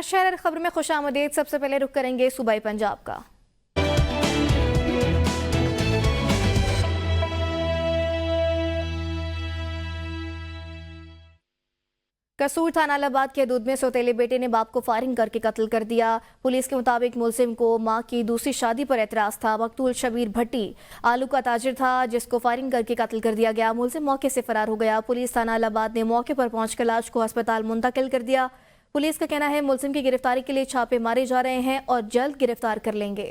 हर शहर हर खबर में खुश आमदीद। सबसे पहले रुख करेंगे सूबाई पंजाब का। कसूर थाना इलाहाबाद के हदूद में सौतेले बेटे ने बाप को फायरिंग करके कत्ल कर दिया। पुलिस के मुताबिक मुलजिम को मां की दूसरी शादी पर एतराज था। मकतूल शबीर भट्टी आलू का ताजिर था जिसको फायरिंग करके कत्ल कर दिया गया। मुलजिम मौके से फरार हो गया। पुलिस थाना इलाहाबाद ने मौके पर पहुंचकर लाश को अस्पताल मुंतकिल कर दिया। पुलिस का कहना है मुलजिम की गिरफ्तारी के लिए छापे मारे जा रहे हैं और जल्द गिरफ्तार कर लेंगे।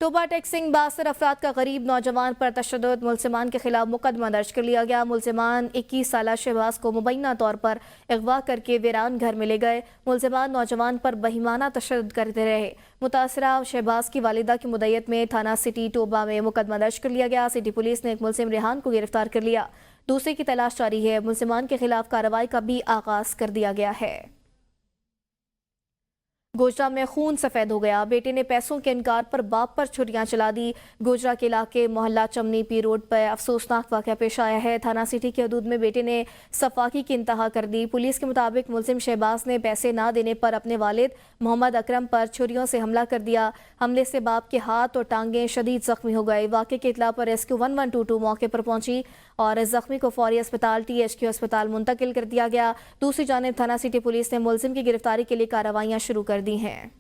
टोबा टेक्सिंग 62 अफराद का गरीब नौजवान पर तशद्दुद। मुलजिमान के खिलाफ मुकदमा दर्ज कर लिया गया। मुलजिमान 21 साला शहबाज को मुबैना तौर पर अगवा करके वीरान घर में ले गए। मुलजिमान नौजवान पर बहिमाना तशद्दुद करते रहे। मुतासरा शहबाज की वालिदा की मुद्दत में थाना सिटी टोबा में मुकदमा दर्ज कर लिया गया। सिटी पुलिस ने एक मुलजिम रेहान को गिरफ्तार कर लिया। दूसरे की तलाश जारी है। मुलजिमान के खिलाफ कार्रवाई का भी आगाज कर दिया गया है। गोजरा में खून सफेद हो गया। बेटे ने पैसों के इनकार पर बाप पर छुरियां चला दी। गोजरा के इलाके मोहल्ला चमनी पी रोड पर अफसोसनाक वाकया पेश आया है। थाना सिटी के हदूद में बेटे ने सफाकी की इंतहा कर दी। पुलिस के मुताबिक मुलजिम शहबाज ने पैसे ना देने पर अपने वालिद मोहम्मद अकरम पर छुरियों से हमला कर दिया। हमले से बाप के हाथ और टांगें शदीद जख्मी हो गए। वाकये की इतला पर रेस्क्यू 1122 मौके पर पहुंची और जख्मी को फौरी अस्पताल THQ अस्पताल मुंतकिल कर दिया गया। दूसरी जानिब थाना सिटी पुलिस ने मुलजिम की गिरफ्तारी के लिए कार्रवाइयां शुरू कर दी हैं।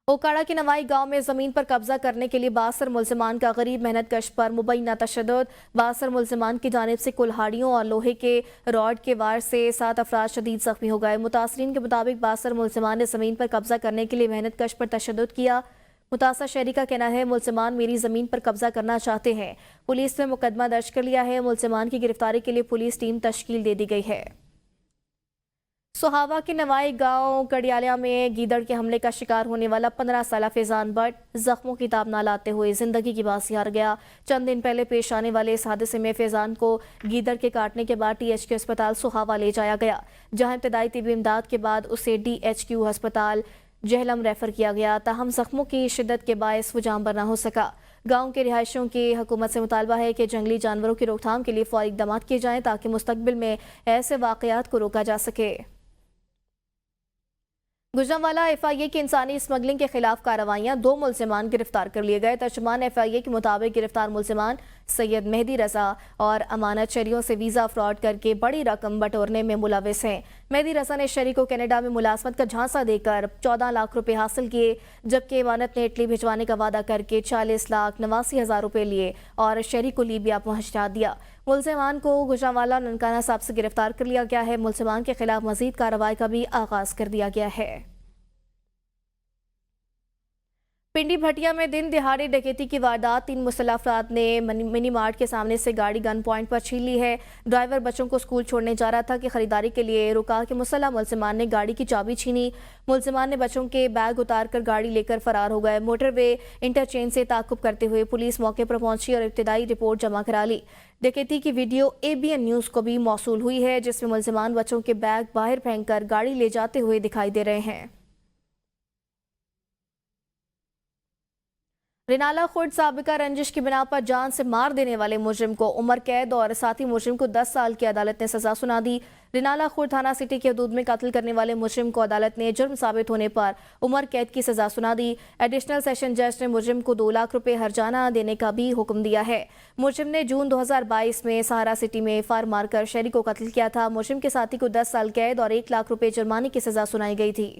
ओकाड़ा के नवाई गांव में जमीन पर कब्जा करने के लिए 62 मुलजिमान का गरीब मेहनत कश पर मुबैना तशद्दुद। 62 मुलजिमान की जानिब से कुल्हाड़ियों और लोहे के रॉड के वार से 7 अफराद शदीद जख्मी हो गए। मुतासरीन के मुताबिक 62 मुलजिमान ने जमीन पर कब्जा करने के लिए मेहनत कश पर तशद्दुद किया। मुतासर शहरी का कहना है मुलजिमान मेरी जमीन पर कब्जा करना चाहते हैं। पुलिस ने मुकदमा दर्ज कर लिया है। मुलजिमान की गिरफ्तारी के लिए पुलिस टीम तश्कील दे दी गई है। सोहावा के नवाई गांव कड़ियालिया में गीदड़ के हमले का शिकार होने वाला 15 साला फैजान भट्ट जख्मों की ताब ना लाते हुए जिंदगी की बाजी हार गया। चंद दिन पहले पेश आने वाले इस हादसे में फैजान को गीदड़ के काटने के बाद THQ अस्पताल सोहावा ले जाया गया, जहां इब्तदाई तिब्बी इमदाद के बाद उसे DHQ अस्पताल जहलम रेफर किया गया। ताहम जख्मों की शिद्दत के बायस वो जान बर ना हो सका। गांव के रिहायशियों की हुकूमत से मुतालबा है कि जंगली जानवरों की रोकथाम के लिए फौरी इक़दाम किए जाएं ताकि मुस्तकबिल में ऐसे वाक़यात को रोका जा सके। गुजरांवाला FIA की इंसानी स्मगलिंग के खिलाफ कार्रवाइयां। 2 मुलजिमान गिरफ्तार कर लिए गए। तर्जुमान FIA के मुताबिक गिरफ्तार मुलजिमान सैयद मेहदी रजा और अमानत शहरियों से वीज़ा फ्रॉड करके बड़ी रकम बटोरने में मुलविस हैं। मेहदी रजा ने शहरी को कनाडा में मुलाजमत का झांसा देकर 14 लाख रुपए हासिल किए, जबकि अमानत ने इटली भिजवाने का वादा करके 40,89,000 रुपए लिए और शहरी को लीबिया पहुंचा दिया। मुलजिमान को गुजरांवाला ननकाना साहब से गिरफ्तार कर लिया गया है। मुलजिमान के खिलाफ मजीद कार्रवाई का भी आगाज कर दिया गया है। पिंडी भटिया में दिन दिहाड़े डकैती की वारदात। 3 मुसल्लह अफराद ने मिनी मार्ट के सामने से गाड़ी गन पॉइंट पर छीन ली है। ड्राइवर बच्चों को स्कूल छोड़ने जा रहा था कि खरीदारी के लिए रुका कि मुसल्लह मुलजिमान ने गाड़ी की चाबी छीनी। मुलजिमान ने बच्चों के बैग उतारकर गाड़ी लेकर फरार हो गए। मोटरवे इंटरचेंज से ताकुब करते हुए पुलिस मौके पर पहुंची और इब्तिदाई रिपोर्ट जमा करा ली। डकैती की वीडियो ABN न्यूज़ को भी मौसूल हुई है, जिसमें मुलजिमान बच्चों के बैग बाहर फेंककर गाड़ी ले जाते हुए दिखाई दे रहे हैं। रिनाला खुर्द साबिका रंजिश की बिना पर जान से मार देने वाले मुजरिम को उम्र कैद और साथी मुजरिम को 10 साल की अदालत ने सजा सुना दी। रिनाला खुर्द थाना सिटी के हदूद में कत्ल करने वाले मुजरिम को अदालत ने जुर्म साबित होने पर उम्र कैद की सजा सुना दी। एडिशनल सेशन जज ने मुजरिम को 2 लाख रुपए हर्जाना देने का भी हुक्म दिया है। मुजरिम ने जून 2022 में सहारा सिटी में फार मारकर शहरी को कत्ल किया था। मुजरिम के साथी को 10 साल कैद और 1 लाख रुपए जुर्माने की सजा सुनाई गई थी।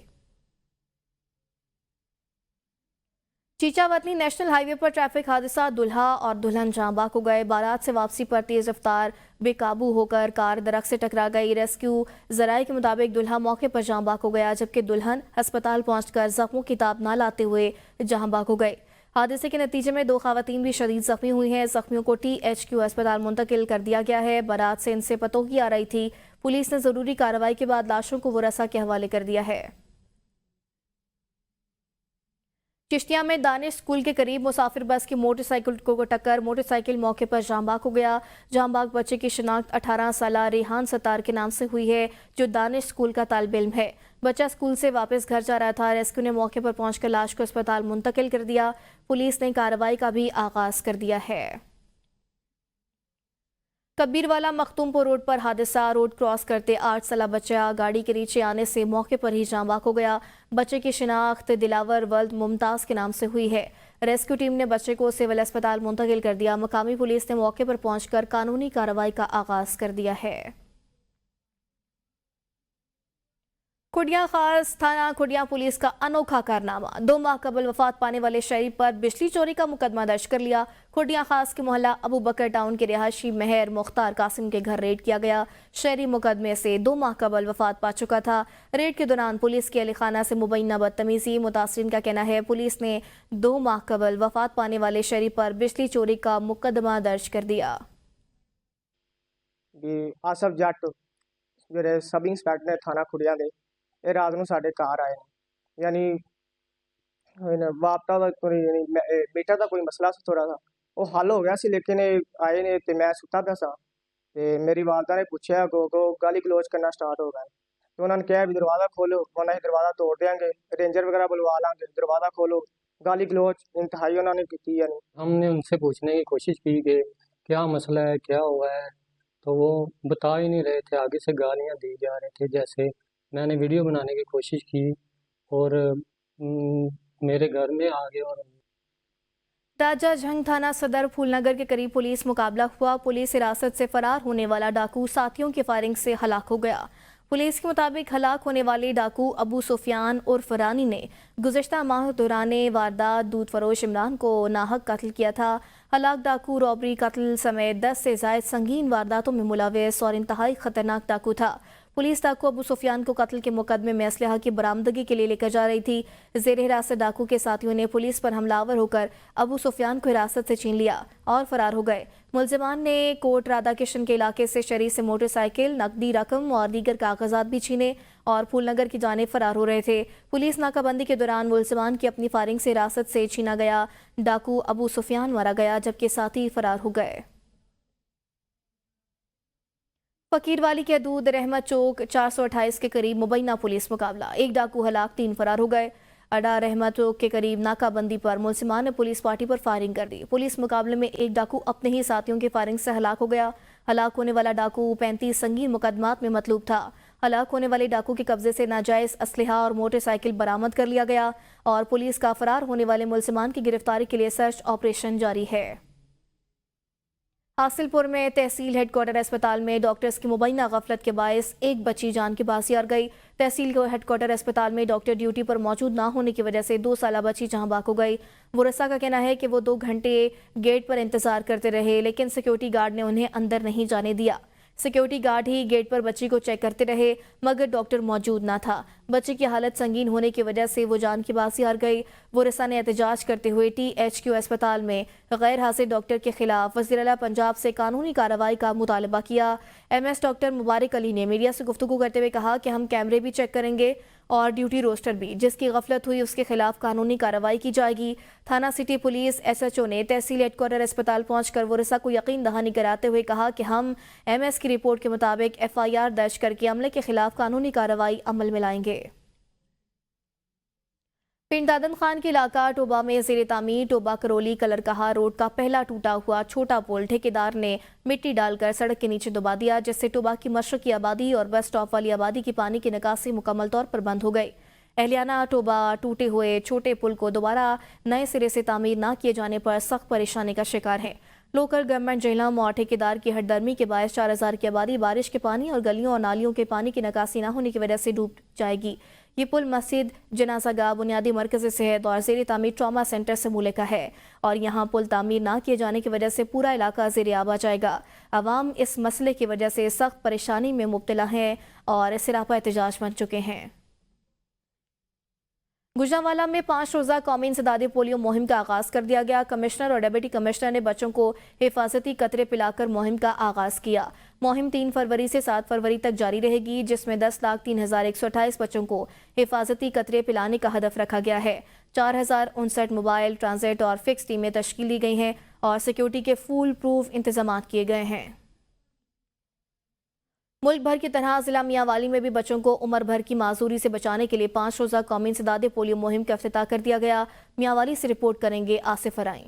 चीचावतनी नेशनल हाईवे पर ट्रैफिक हादसा। दुल्हा और दुल्हन जाँ बाक हो गए। बारात से वापसी पर तेज रफ्तार बेकाबू होकर कार दरख्त से टकरा गई। रेस्क्यू जराये के मुताबिक दुल्हा मौके पर जाँ बाक हो गया, जबकि दुल्हन अस्पताल पहुंचकर जख्मों की ताब ना लाते हुए जहाँ बाक हो गए। हादसे के नतीजे में 2 खवातीन भी शदीद जख्मी हुई हैं। जख्मियों को THQ अस्पताल मुंतकिल कर दिया गया है। बारात से इनसे पतोही आ रही थी। पुलिस ने जरूरी कार्रवाई के बाद लाशों को वरसा के हवाले कर दिया है। चिश्तिया में दानिश स्कूल के करीब मुसाफिर बस की मोटरसाइकिल को टक्कर। मोटरसाइकिल मौके पर जांबाक हो गया। जांबाक बच्चे की शिनाख्त 18 साला रेहान सतार के नाम से हुई है, जो दानिश स्कूल का तालिब इल्म है। बच्चा स्कूल से वापस घर जा रहा था। रेस्क्यू ने मौके पर पहुंचकर लाश को अस्पताल मुंतकिल कर दिया। पुलिस ने कार्रवाई का भी आगाज कर दिया है। कब्बीरवाला मखदूमपुर रोड पर हादसा। रोड क्रॉस करते 8 साल बच्चा गाड़ी के नीचे आने से मौके पर ही जान बाक हो गया। बच्चे की शिनाख्त दिलावर वल्द मुमताज के नाम से हुई है। रेस्क्यू टीम ने बच्चे को सिविल अस्पताल मुंतकिल कर दिया। मकामी पुलिस ने मौके पर पहुंचकर कानूनी कार्रवाई का आगाज कर दिया है। खुडिया खास थाना खुडिया पुलिस का अनोखा कारनामा। 2 माह कबल वफात पाने वाले शहरी पर बिजली चोरी का मुकदमा दर्ज कर लिया। खुडिया खास के मोहल्ला अबू बकर टाउन के रिहायशी मेहर मुख्तार कासिम के घर रेड किया गया। शहरी मुकदमे से 2 माह कबल वफात पा चुका था। रेड के दौरान पुलिस की अली खाना से मुबैना बदतमीजी। मुतासरीन का कहना है पुलिस ने 2 माह कबल वफात पाने वाले शहरी पर बिजली चोरी का मुकदमा दर्ज कर दिया। आसफ जट ਜਿਹੜੇ ਸਬ ਇੰਸਪੈਕਟਰ ਨੇ ਥਾਣਾ ਖੁੜੀਆਂ ਦੇ ਇਹ ਰਾਤ ਨੂੰ ਸਾਡੇ ਘਰ ਆਏ ਨੇ। ਯਾਨੀ ਵਾਪਤਾ ਦਾ ਕੋਈ ਮੀਟਰ ਦਾ ਕੋਈ ਮਸਲਾ ਸੀ ਥੋੜਾ सा ਉਹ ਹੱਲ ਹੋ ਗਿਆ ਸੀ, ਲੇਕਿਨ ਇਹ ਆਏ ਨੇ ਤੇ ਮੈਂ ਸੁੱਤਾ ਪਿਆ ਸਾਂ ਤੇ ਮੇਰੀ ਵਾਲਦਾ ਨੇ ਪੁੱਛਿਆ ਕੋ ਗਾਲੀ ਗਲੋਚ ਕਰਨਾ ਸਟਾਰਟ ਹੋ ਗਿਆ ਤੇ ਉਹਨਾਂ ਨੇ ਕਿਹਾ ਵੀ ਦਰਵਾਜ਼ਾ ਖੋਲੋ। ਉਹਨਾਂ ਨੇ ਦਰਵਾਜ਼ਾ ਤੋੜ ਦਿਆਂਗੇ, रेंजर वगैरह बुलवा लांगे, दरवाज़ा खोलो। गाली गलोच इंतहाई उन्होंने की। यानी हमने उनसे पूछने की कोशिश की कि क्या मसला है, क्या हुआ है, तो वो बता ही नहीं रहे थे। आगे से गालियां दी जा रहे थे। जैसे मैंने वीडियो बनाने की कोशिश की और मेरे घर में आ गए और राजा झंग थाना सदर फूलनगर के करीब पुलिस मुकाबला हुआ। पुलिस हिरासत से फरार होने वाला डाकू साथियों की फायरिंग से हलाक हो गया। पुलिस के मुताबिक हलाक होने वाले डाकू अबू सुफियान उर्फ रानी ने गुज़श्ता माह दौरान वारदात दूध फरोश इमरान को नाहक कत्ल किया था। हलाक डाकू रॉबरी, कत्ल समेत 10 से ज़ायद संगीन वारदातों में मुलविस और इंतहाई खतरनाक डाकू था। पुलिस डाकू अबू सुफियान को कत्ल के मुकदमे में असलहा की बरामदगी के लिए लेकर जा रही थी। ज़ेर हिरासत डाकू के साथियों ने पुलिस पर हमलावर होकर अबू सुफियान को हिरासत से छीन लिया और फरार हो गए। मुलजिमान ने कोट राधा किशन के इलाके से शरी से मोटरसाइकिल, नकदी रकम और दीगर कागजात भी छीने और फूलनगर की जानिब फरार हो रहे थे। पुलिस नाकाबंदी के दौरान मुलजिमान की अपनी फायरिंग से हिरासत से छीना गया। डाकू अबू सुफियान मारा गया जबकि साथी फरार हो गए। फकीरवाली के हदूद रहमत चौक 428 के करीब मुबैना पुलिस मुकाबला। एक डाकू हलाक, 3 फरार हो गए। अड्डा रहमत चौक के करीब नाकाबंदी पर मुलजिमान ने पुलिस पार्टी पर फायरिंग कर दी। पुलिस मुकाबले में एक डाकू अपने ही साथियों की फायरिंग से हलाक हो गया। हलाक होने वाला डाकू 35 संगीन मुकदमात में मतलूब था। हलाक होने वाले डाकू के कब्जे से नाजायज असलहा और मोटरसाइकिल बरामद कर लिया गया और पुलिस का फरार होने वाले मुलजिमान की गिरफ्तारी के लिए सर्च ऑपरेशन जारी है। हासिलपुर में तहसील हेडक्वार्टर अस्पताल में डॉक्टर्स की मुबैना गफलत के बायस एक बच्ची जान की बाजी हार गई। तहसील के हेडक्वार्टर अस्पताल में डॉक्टर ड्यूटी पर मौजूद ना होने की वजह से 2 साल बच्ची जहां बाक हो गई। मुरस्सा का कहना है कि वो 2 घंटे गेट पर इंतजार करते रहे, लेकिन सिक्योरिटी गार्ड ने उन्हें अंदर नहीं जाने दिया। सिक्योरिटी गार्ड ही गेट पर बच्ची को चेक करते रहे मगर डॉक्टर मौजूद ना था। बच्ची की हालत संगीन होने की वजह से वो जान की बाजी हार गई। मुरस्सा ने एहतजाज करते हुए THQ अस्पताल में गैर हाजिर डॉक्टर के खिलाफ वज़ीर आला पंजाब से कानूनी कार्रवाई का मुतालबा किया। MS डॉक्टर मुबारक अली ने मीडिया से गुफ्तगू करते हुए कहा कि हम कैमरे भी चेक करेंगे और ड्यूटी रोस्टर भी, जिसकी गफलत हुई उसके खिलाफ कानूनी कार्रवाई की जाएगी। थाना सिटी पुलिस SHO ने तहसील हेडक्वार्टर अस्पताल पहुंचकर मुरस्सा को यकीन दहानी कराते हुए कहा कि हम MS की रिपोर्ट के मुताबिक FIR दर्ज करके अमले के खिलाफ कानूनी कार्रवाई अमल में लाएंगे। पिंड दादन खान के इलाका टोबा में ज़ेरे तामीर टोबा करोली कलरकहा रोड का पहला टूटा हुआ छोटा पुल ठेकेदार ने मिट्टी डालकर सड़क के नीचे दबा दिया, जिससे टोबा की मशरकी आबादी और बस स्टॉप वाली आबादी की पानी की निकासी मुकम्मल तौर पर बंद हो गई। एहलियाना टोबा टूटे हुए छोटे पुल को दोबारा नए सिरे से तामीर न किए जाने पर सख्त परेशानी का शिकार है। लोकल गवर्नमेंट जेहलम और ठेकेदार की हटदर्मी के बायस 4000 की आबादी बारिश के पानी और गलियों और नालियों के पानी की निकासी न होने की वजह से डूब जाएगी। ये पुल मस्जिद, जनाजा गाह, बुनियादी मरकज़ सेहत और ज़ेरे तामीर ट्रॉमा सेंटर से मुल्क है और यहाँ पुल तामीर ना किए जाने की वजह से पूरा इलाका ज़ेरे आब आ जाएगा। अवाम इस मसले की वजह से सख्त परेशानी में मुब्तला हैं और सिरापा एहतजाज बन चुके हैं। गुजरांवाला में 5 रोज़ा कौमी इंसदादी पोलियो मुहिम का आगाज़ कर दिया गया। कमिश्नर और डिप्टी कमिश्नर ने बच्चों को हिफाजती कतरे पिलाकर मुहिम का आगाज़ किया। मुहिम 3 फरवरी से 7 फरवरी तक जारी रहेगी, जिसमें 10,03,128 बच्चों को हिफाजती कतरे पिलाने का हदफ रखा गया है। 4059 मोबाइल, ट्रांजिट और फिक्स टीमें तश्कील दी गई हैं और सिक्योरिटी के फुल प्रूफ इंतजाम किए गए हैं। मुल्क भर की तरह जिला मियांवाली में भी बच्चों को उम्र भर की माजूरी से बचाने के लिए 5 रोज़ा कौमी इंसदादी पोलियो मुहिम का इफ्तिताह कर दिया गया। मियांवाली से रिपोर्ट करेंगे Asif fry.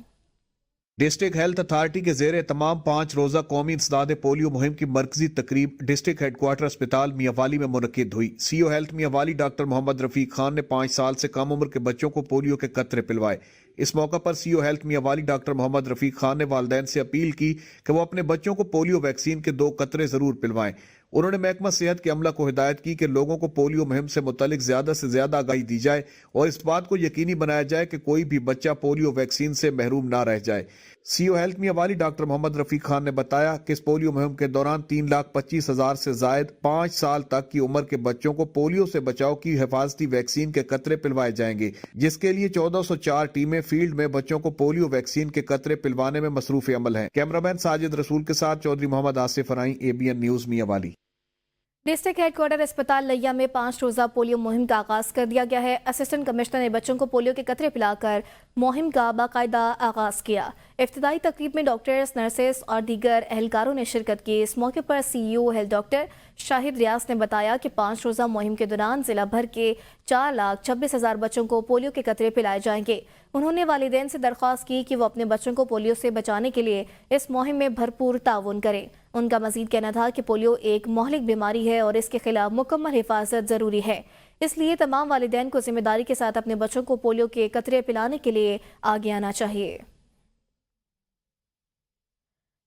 District health authority के जेर तमाम 5 रोजा कौमी इंसदाद पोलियो मुहिम की मरकजी तकरीब डिस्ट्रिक्ट हेडक्वार्टर अस्पताल मियावाली में मुनक्किद हुई। CEO health Mianwali doctor Mohammad Rafiq Khan ने 5 साल से कम उम्र के बच्चों को पोलियो के कतरे पिलवाए। इस मौका पर CEO health Mianwali doctor Mohammad Rafiq Khan ने वालिदैन से अपील की कि वो अपने बच्चों को पोलियो वैक्सीन के 2 कतरे जरूर पिलवाएं। उन्होंने महकमा सेहत के अमला को हिदायत की कि लोगों को पोलियो मुहिम से मुतल्लिक ज्यादा से ज्यादा आगाही दी जाए और इस बात को यकीनी बनाया जाए कि कोई भी बच्चा पोलियो वैक्सीन से महरूम ना रह जाए। CEO health Mianwali doctor Mohammad Rafiq Khan ने बताया कि इस पोलियो मुहिम के दौरान 3,25,000 से जायद 5 साल तक की उम्र के बच्चों को पोलियो से बचाव की हिफाजती वैक्सीन के कतरे पिलवाए जाएंगे, जिसके लिए 1404 टीमें फील्ड में बच्चों को पोलियो वैक्सीन के कतरे पिलवाने में मसरूफ अमल हैं। कैमरामैन साजिद रसूल के साथ Chaudhry Mohammad Asif Farai, ABN news Mianwali. District headquarter अस्पताल लिया में 5 रोजा पोलियो मुहिम का आगाज कर दिया गया है। असिस्टेंट कमिश्नर ने बच्चों को पोलियो के कतरे पिलाकर मुहिम का बाकायदा आगाज किया। इफ्तिदाई तकरीब में डॉक्टर्स, नर्सेस और दीगर एहलकारों ने शिरकत की। इस मौके पर CEO हेल्थ डॉक्टर शाहिद रियाज ने बताया कि 5 रोजा मुहिम के दौरान जिला भर के 4,26,000 बच्चों को पोलियो के कतरे पिलाए जाएंगे। उन्होंने वालिदैन से दरख्वास्त की कि वो अपने बच्चों को पोलियो से बचाने के लिए इस मुहिम में भरपूर ताउन करें। उनका मजीद कहना था कि पोलियो एक मोहलिक बीमारी है और इसके खिलाफ मुकम्मल हिफाजत ज़रूरी है, इसलिए तमाम वालिदैन को जिम्मेदारी के साथ अपने बच्चों को पोलियो के कतरे पिलाने के लिए आगे आना चाहिए।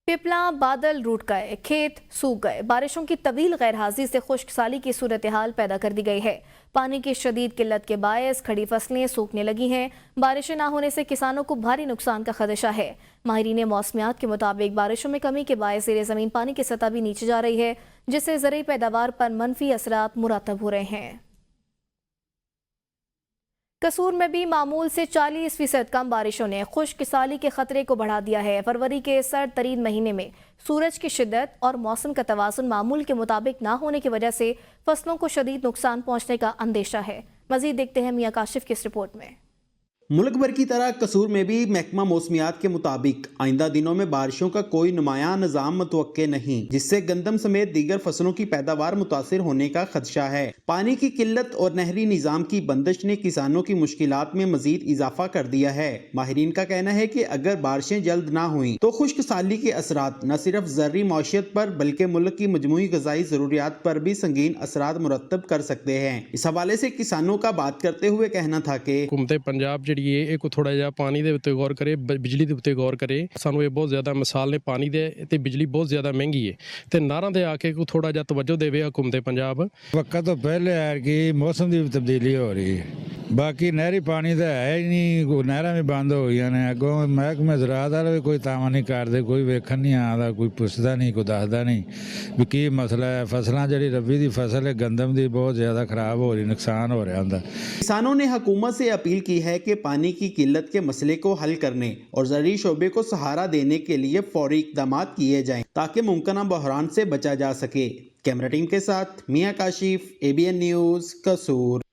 पिपला बादल रूठ गए, खेत सूख गए। बारिशों की तवील गैर हाजिरी से खुश्क साली की सूरत हाल पैदा कर दी गई है। पानी की शदीद किल्लत के बायस खड़ी फसलें सूखने लगी हैं। बारिशें ना होने से किसानों को भारी नुकसान का खदशा है। माहिरीन मौसमियात के मुताबिक बारिशों में कमी के बायस ज़ेरे ज़मीन पानी की सतह भी नीचे जा रही है, जिससे ज़रूरी पैदावार पर मनफी असरात मुरतब हो रहे हैं। कसूर में भी मामूल से 40% कम बारिशों ने खुश्क साली के खतरे को बढ़ा दिया है। फरवरी के सर्द तरीन महीने में सूरज की शिद्दत और मौसम का तवाज़ुन मामूल के मुताबिक ना होने की वजह से फसलों को शदीद नुकसान पहुंचने का अंदेशा है। मजीद देखते हैं मियां काशिफ की इस रिपोर्ट में। मुल्क भर की तरह कसूर में भी महकमा मौसमियात के मुताबिक आइंदा दिनों में बारिशों का कोई नुमायां निज़ाम मुतवक्के नहीं, जिससे गंदम समेत दीगर फसलों की पैदावार मुतासिर होने का खदशा है। पानी की किल्लत और नहरी निज़ाम की बंदिश ने किसानों की मुश्किलात में मजीद इजाफा कर दिया है। माहिरीन का कहना है कि अगर बारिशें जल्द ना हुई तो खुश्क साली के असरात न सिर्फ ज़र्री मौशियत पर बल्कि मुल्क की मजमूई ग़िज़ाई ज़रूरियात पर भी संगीन असरात मुरतब कर सकते हैं। इस हवाले से किसानों का बात करते हुए कहना था कि हुकूमत पंजाब ਇਹ ਕੋ ਥੋੜਾ ਜਿਹਾ ਪਾਣੀ ਦੇ ਉੱਤੇ ਗੌਰ ਕਰੇ, ਬਿਜਲੀ ਦੇ ਉੱਤੇ ਗੌਰ ਕਰੇ। ਸਾਨੂੰ ਇਹ ਬਹੁਤ ਜ਼ਿਆਦਾ ਮਿਸਾਲ ਨੇ ਪਾਣੀ ਦੇ ਤੇ ਬਿਜਲੀ ਬਹੁਤ ਜ਼ਿਆਦਾ ਮਹਿੰਗੀ ਹੈ ਤੇ ਨਹਿਰਾਂ ਦੇ ਆ ਕੇ ਕੋ ਥੋੜਾ ਜਿਹਾ ਤਵੱਜੋ ਦੇਵੇ ਹੁਕੂਮਤ ਪੰਜਾਬ। ਵਕਤ ਤੋਂ ਪਹਿਲੇ ਹੈ ਕਿ ਮੌਸਮ ਦੀ ਤਬਦੀਲੀ ਹੋ ਰਹੀ ਹੈ, ਬਾਕੀ ਨਹਿਰੀ ਪਾਣੀ ਤਾਂ ਹੈ ਹੀ ਨਹੀਂ, ਨਹਿਰਾਂ ਵੀ ਬੰਦ ਹੋ ਗਈਆਂ ਨੇ। ਅੱਗੋਂ ਮਹਿਕਮੇ ਜ਼ਰਾਅਤ ਵਾਲੇ ਵੀ ਕੋਈ ਤਾਵਾ ਨਹੀਂ ਕਰਦੇ, ਕੋਈ ਵੇਖਣ ਨਹੀਂ ਆਉਂਦਾ, ਕੋਈ ਪੁੱਛਦਾ ਨਹੀਂ, ਕੋਈ ਦੱਸਦਾ ਨਹੀਂ ਵੀ ਕੀ ਮਸਲਾ ਹੈ। ਫਸਲਾਂ ਜਿਹੜੀ ਰੱਬੀ ਦੀ ਫਸਲ ਹੈ ਗੰਦਮ ਦੀ ਬਹੁਤ ਜ਼ਿਆਦਾ ਖਰਾਬ ਹੋ ਰਹੀ, ਨੁਕਸਾਨ ਹੋ ਰਿਹਾ ਹੁੰਦਾ। किसानों ने हुकूमत से अपील की है कि पानी की किल्लत के मसले को हल करने और ज़रूरी शोबे को सहारा देने के लिए फौरी इक़दाम किए जाएं ताकि मुमकिन बहरान से बचा जा सके। कैमरा टीम के साथ मियां काशिफ, ABN न्यूज़, कसूर।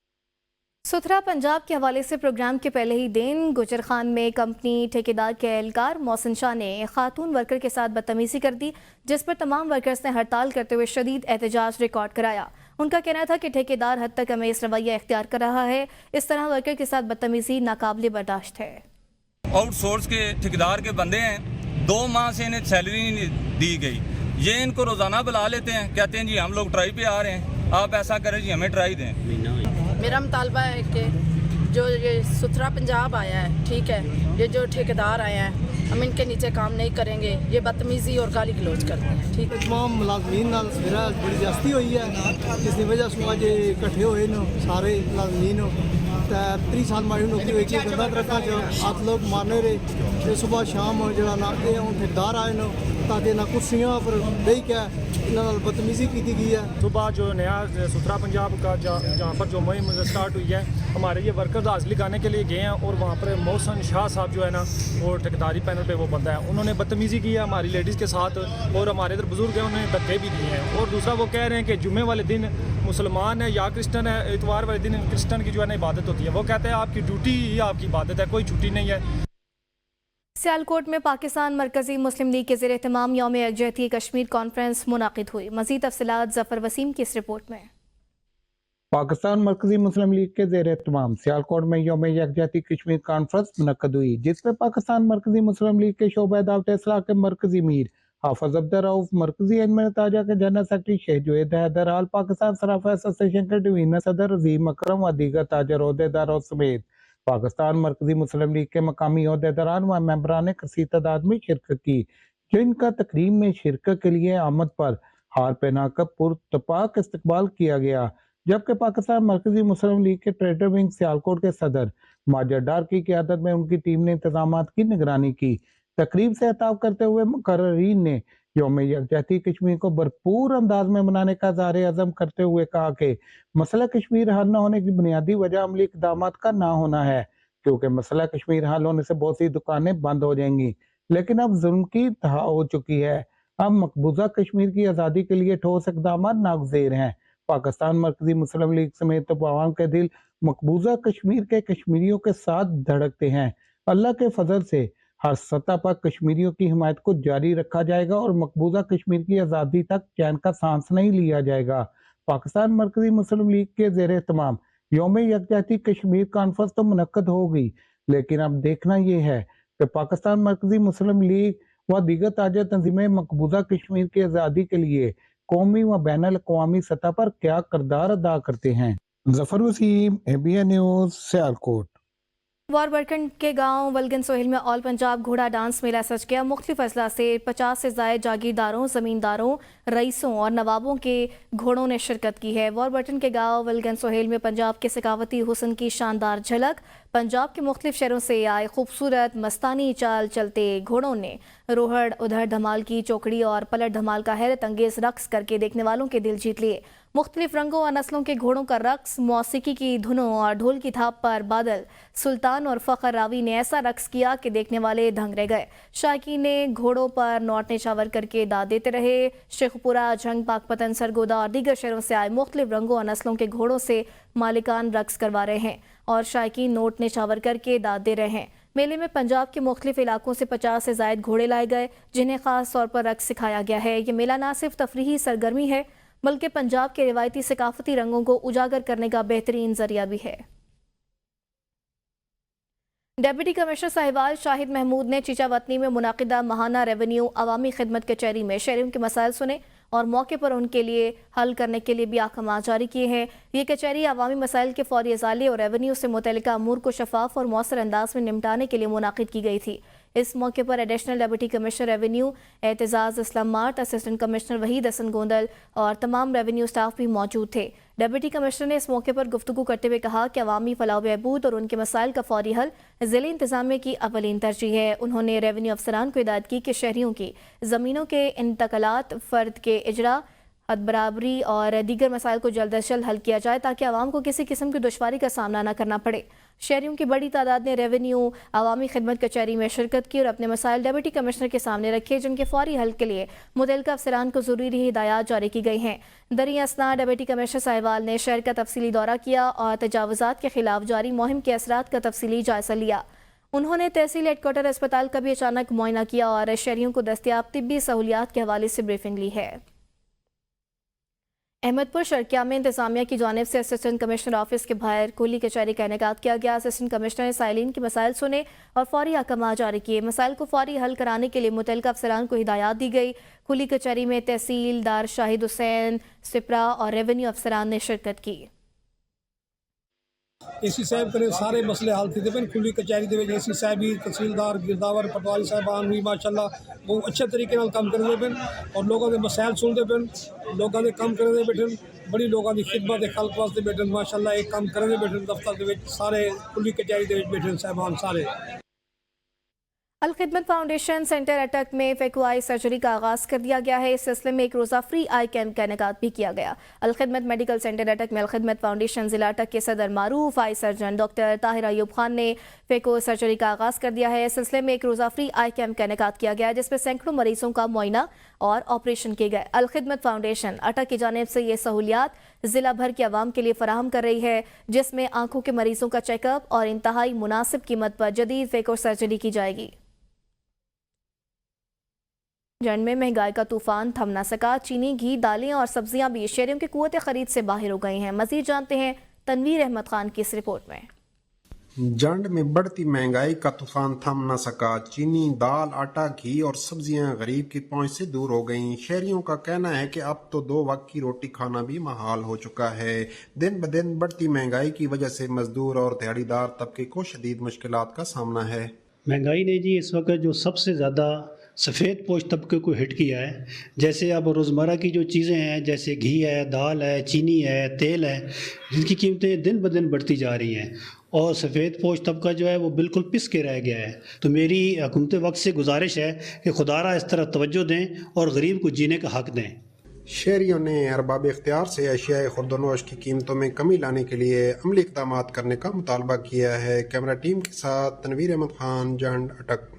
सुथरा पंजाब के हवाले से प्रोग्राम के पहले ही दिन गुजर खान में कंपनी ठेकेदार के एहलकार मोहसिन शाह ने खातून वर्कर के साथ बदतमीजी कर दी, जिस पर तमाम वर्कर्स ने हड़ताल करते हुए शदीद एहतजाज रिकॉर्ड कराया। उनका कहना था कि ठेकेदार हद तक हमें इस रवैया इख्तियार कर रहा है। इस तरह वर्कर के साथ बदतमीजी नाकाबिले बर्दाश्त है। आउटसोर्स के ठेकेदार के बंदे हैं, 2 माह से इन्हें सैलरी नहीं दी गई। ये इनको रोज़ाना बुला लेते हैं, कहते हैं जी हम लोग ट्राई पे आ रहे हैं, आप ऐसा करें जी हमें ट्राई दें। मेरा मुतालबा है कि जो ये सुथरा पंजाब आया है, ठीक है, ये जो ठेकेदार आए हैं हम इनके नीचे काम नहीं करेंगे, ये बदतमीज़ी और गाली गलौज करते हैं। ठीक है, तमाम मुलाजमीन नाल सवेरा बड़ी ज्यादती हुई है, जिसकी वजह से अज इकट्ठे होए न सारे मुलाजमीन। 30 साल माड़ी नौकरी हुई कि गंदा ट्रकों च 8 लोग मारने रहे। सुबह शाम जो ना ये हूँ ठेकेदार आए न ताकि ना कुर्सियों पर बह के इन्होंने बदतमीजी की गई है। सुबह जो नया सुथरा पंजाब का जहाँ पर जो मुहिम स्टार्ट हुई है, हमारे ये वर्कर्स हाजिरी लगाने के लिए गए हैं और वहाँ पर मोहसिन शाह साहब जो है ना वो ठेकेदारी पैनल पे वो बंदा है, उन्होंने बदतमीजी की है हमारी लेडीज़ के साथ और हमारे इधर बुजुर्ग हैं उन्होंने धक्के भी दिए हैं। और दूसरा वो कह रहे हैं कि जुम्मे वाले दिन मुसलमान है या क्रिश्चन है, इतवार वाले दिन क्रिश्चन की जो है ना इबादत होती है। वो कहते हैं आपकी ड्यूटी ही आपकी इबादत है, कोई छुट्टी नहीं है। सियालकोट में पाकिस्तान मरकजी मुस्लिम लीग के ज़ेर एहतमाम यौम यकजहती कश्मीर कॉन्फ्रेंस मुनाकिद हुई। मज़ीद तफसीलात ज़फ़र वसीम की इस रिपोर्ट में। पाकिस्तान मरकजी मुस्लिम लीग के ज़ेर एहतमाम सियालकोट में यौम यकजहती कश्मीर कॉन्फ्रेंस मुनक्कद हुई, जिसमें पाकिस्तान मरकजी मुस्लिम लीग के शोबा दावत इस्लाह के मरकजी मीर हाफिज अब्दुल रऊफ, मरकजी एडमिन ताजा के जनरल सेक्रेटरी शेख जुएद हैदर, आल पाकिस्तान सराफा एसोसिएशन के डिवीजनल सदर रजीम अकरम व दीगर ताजर ओहदेदारों समेत पाकिस्तान मरकजी मुस्लिम लीग के मकामी ओहदेदारान व मेंबरान ने कसीर तादाद में शिरकत की, जिनका तकरीब में शिरकत के लिए आमद पर हार पहनाकर पुरतपाक इस्तकबाल किया गया। जबकि पाकिस्तान मरकजी मुस्लिम लीग के ट्रेडर विंग सियालकोट के सदर माजिद डार की क़यादत में उनकी टीम ने इंतजामात की निगरानी की। तकरीब से खिताब करते हुए मुकर्रीन ने यौम यकजहती कश्मीर को भरपूर अंदाज में मनाने का इज़हार अज़म करते हुए कहा कि मसला कश्मीर हल न होने की बुनियादी वजह अमली इक़दामात का ना होना है, क्योंकि मसला कश्मीर हल होने से बहुत सी दुकानें बंद हो जाएंगी, लेकिन अब जुल्म की इंतहा हो चुकी है। अब मकबूजा कश्मीर की आज़ादी के लिए ठोस इक़दाम नागज़ीर हैं। पाकिस्तान मरकजी मुस्लिम लीग समेत अवाम के दिल मकबूजा कश्मीर के कश्मीरियों के साथ धड़कते हैं। अल्लाह के फजल से हर सतह पर कश्मीरियों की हिमायत को जारी रखा जाएगा और मकबूजा कश्मीर की आज़ादी तक चैन का सांस नहीं लिया जाएगा। पाकिस्तान मरकजी मुस्लिम लीग के ज़ेर एहतमाम यौम यकजहती कश्मीर कॉन्फ्रेंस तो मुनक्कद होगी, लेकिन अब देखना यह है कि पाकिस्तान मरकजी मुस्लिम लीग व दीगर ताजा तंजीमें मकबूजा कश्मीर की आज़ादी के लिए कौमी व बैनुल अक़वामी सतह पर क्या किरदार अदा करते हैं। Zafar Waseem, ABN news, Sialkot. वॉरबर्कन के गांव वलगन सोहेल में ऑल पंजाब घोड़ा डांस मेला सज गया। मुख्तलिफ अजला से 50 से ज़ायद जागीरदारों, ज़मींदारों, रईसों और नवाबों के घोड़ों ने शिरकत की है। वॉरबर्टन के गांव वलगन सोहेल में पंजाब के सकावती हुस्न की शानदार झलक, पंजाब के मुख्तलिफ शहरों से आए खूबसूरत मस्तानी चाल चलते घोड़ों ने रोहड़ उधड़ धमाल की चौकड़ी और पलट धमाल का हैरत अंगेज रक्स करके देखने वालों के दिल जीत लिए। मुख्तलिफ रंगों और नस्लों के घोड़ों का रक्स, मौसीकी की धुनों और ढोल की थाप पर बादल, सुल्तान और फ़खर रावी ने ऐसा रक्स किया कि देखने वाले दंग रह गए। शायकीन ने घोड़ों पर नौट निछावर करके दाद देते रहे। शेखपुरा, झंग, पाकपतन, सरगोदा और दीगर शहरों से आए मुख्तलिफ रंगों और नस्लों के घोड़ों से मालिकान रक्स करवा रहे हैं और शायकीन नोट निछावर करके दाद दे रहे हैं। मेले में पंजाब के मुख्तलिफ इलाकों से 50 से ज़ायद घोड़े लाए गए, जिन्हें ख़ास तौर पर रक्स सिखाया गया है। ये मेला न सिर्फ तफरीही सरगर्मी है, बल्कि पंजाब के रिवायती सकाफती रंगों को उजागर करने का बेहतरीन जरिया भी है। डेप्यूटी कमिश्नर साहिवाल शाहिद महमूद ने चीचावतनी में मुनाकिदा महाना रेवेन्यू अवामी खिदमत कचहरी में शहरियों के मसाइल सुने और मौके पर उनके लिए हल करने के लिए भी अहकाम जारी किए हैं। ये कचहरी अवामी मसाइल के फौरी इजाले और रेवेन्यू से मुतल्लिका अमूर को शफाफ और मौसर अंदाज में निपटाने के लिए मुनाकिद की गई थी। इस मौके पर additional deputy commissioner revenue Aitzaz Islam मार्ट, असिस्टेंट कमिश्नर वहीद हसन गोंदल और तमाम रेवेन्यू स्टाफ भी मौजूद थे। डेप्यूटी कमिश्नर ने इस मौके पर गुफ्तगू करते हुए कहा कि अवामी फलाह बहबूद और उनके मसाइल का फौरी हल ज़िले इंतज़ामिया की अवलीन तरजीह है। उन्होंने रेवेन्यू अफसरान को हिदायत की कि शहरियों की ज़मीनों के इंतकालात, फ़र्द के इजरा, हद बराबरी और दीगर मसाइल को जल्द अज जल्द हल किया जाए ताकि आवाम को किसी किस्म की दुश्वारी का सामना न करना पड़े। शहरियों की बड़ी तादाद ने रेवेन्यू अवामी खिदमत कचहरी में शिरकत की और अपने मसाइल डेप्यूटी कमिश्नर के सामने रखे, जिनके फौरी हल के लिए मुतल्लिका अफसरान को ज़रूरी हिदायत जारी की गई हैं। दरी असना डेप्यूटी कमिश्नर साहिवाल ने शहर का तफसीली दौरा किया और तजावुज़ात के खिलाफ जारी मुहिम के असरात का तफसीली जायजा लिया। उन्होंने तहसील हेडक्वार्टर अस्पताल का भी अचानक मुआयना किया और शहरियों को दस्तियाब तिब्बी सहूलियात के हवाले से ब्रीफिंग ली है। अहमदपुर शर्किया में इंतजामिया की जानिब से असिस्टेंट कमिश्नर ऑफिस के बाहर खुली कचहरी का इनेकाद किया गया। असिस्टेंट कमिश्नर ने साइलिन के मसाइल सुने और फौरी अहकाम जारी किए। मसाइल को फौरी हल कराने के लिए मुतल्लिका अफसरान को हिदायत दी गई। खुली कचहरी में तहसीलदार शाहिद हुसैन, सिपरा और रेवेन्यू अफसरान ने शिरकत की। AC साहब करे सारे मसले हल थे पे खुली कचहरी दे AC साहब भी, तहसीलदार, गिरदावर, पटवारी साहबान भी माशाल्लाह बहुत अच्छे तरीके नाल काम करते पे और लोगों के मसाइल सुनते पे, लोगों के काम करते बैठे, बड़ी लोगों की खिदमत खल्क वास्ते बैठे माशाल्लाह एक काम करते बैठे दफ्तर के सारे खुली कचहरी दे बैठे साहबान सारे। अल खिदमत फाउंडेशन सेंटर अटक में फेको आई सर्जरी का आगाज़ कर दिया गया है। इस सिलसिले में एक रोज़ा फ्री आई कैंप का इनेकाद भी किया गया। अल खिदमत मेडिकल सेंटर अटक में अल खिदमत फाउंडेशन जिला अटक के सदर मारूफ eye surgeon doctor Tahir Ayub Khan ने फेको सर्जरी का आगाज़ कर दिया है। इस सिलसिले में एक रोज़ा फ्री आई कैंप का इनेकाद किया गया, जिसमें सैकड़ों मरीजों का मुआयना और ऑपरेशन किए गए। अल खिदमत फाउंडेशन अटक की जानिब से ये सहूलियात जिला भर के अवाम के लिए फराहम कर रही है, जिसमें आंखों के मरीजों का चेकअप और इंतहाई मुनासिब कीमत पर जदीद फेको सर्जरी की जाएगी। जंड में महंगाई का तूफान थम न सका। चीनी, घी, दालें और सब्जियां भी शहरियों की कुव्वत खरीद से बाहर हो गई हैं। मजीद जानते हैं तनवीर अहमद खान की इस रिपोर्ट में। जंड में बढ़ती महंगाई का तूफान थम न सका। चीनी, दाल, आटा, घी और सब्जियां गरीब की पहुंच से दूर हो गईं। शहरियों का कहना है कि अब तो 2 वक्त की रोटी खाना भी महाल हो चुका है। दिन ब दिन बढ़ती महंगाई की वजह से मजदूर और दिहाड़ीदार तबके को शदीद मुश्किलात का सामना है। महंगाई ने जी इस वक्त जो सबसे ज़्यादा सफ़ेद पोश तबके को हिट किया है। जैसे अब रोज़मर्रा की जो चीज़ें हैं, जैसे घी है, दाल है, चीनी है, तेल है, जिनकी कीमतें दिन ब दिन बढ़ती जा रही हैं और सफ़ेद पोश तबका जो है वो बिल्कुल पिस के रह गया है। तो मेरी हुकूमत वक्त से गुजारिश है कि खुदारा इस तरफ तवज्जो दें और गरीब को जीने का हक़ दें। शहरियों ने अरबाब इख्तियार से अशियाए खुर्दनोश की कीमतों में कमी लाने के लिए अमली इक़दाम करने का मुतालबा किया है। कैमरा टीम के साथ तनवीर अहमद खान, जंड, अटक।